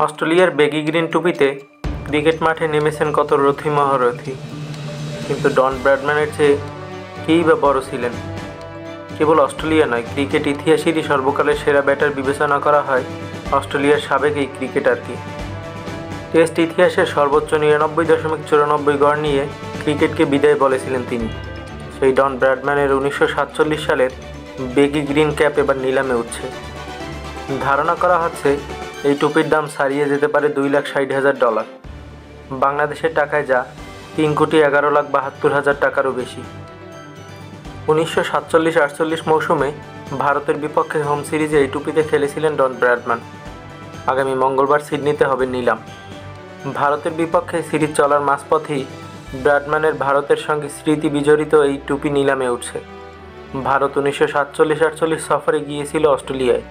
অস্ট্রেলিয়ার baggy green টুপিতে cricket মাঠে নেমেছেন কত রথী মহারথী, কিন্তু ডন ব্র্যাডম্যানের চেয়ে কেই বা বড় ছিলেন। কেবল অস্ট্রেলিয়া নয়, ক্রিকেট ইতিহাসেরই সর্বকালের সেরা ব্যাটার বিবেচনা করা হয় অস্ট্রেলিয়ার সাবেক এই ক্রিকেটারকে। টেস্ট ইতিহাসের সর্বোচ্চ 99.94 গড় নিয়ে ক্রিকেটকে বিদায় বলেছিলেন তিনি। সেই ডন ব্র্যাডম্যানের 1947 সালের বেগি গ্রিন ক্যাপ এবার নিলামে উঠছে। ধারণা করা হচ্ছে এই টুপির দাম ছাড়িয়ে যেতে পারে $2,60,000, বাংলাদেশের টাকায় যা $3,11,72,000 টাকারও বেশি। 1947-48 মৌসুমে ভারতের বিপক্ষে হোম সিরিজে এই টুপিতে খেলেছিলেন ডন ব্র্যাডম্যান। আগামী মঙ্গলবার সিডনিতে হবে নিলাম। ভারতের বিপক্ষে সিরিজ চলার মাঝপথেই ব্র্যাডম্যানের ভারতের সঙ্গে স্মৃতি বিজড়িত এই টুপি নিলামে উঠছে। ভারত 1947-48 সফরে গিয়েছিল অস্ট্রেলিয়ায়।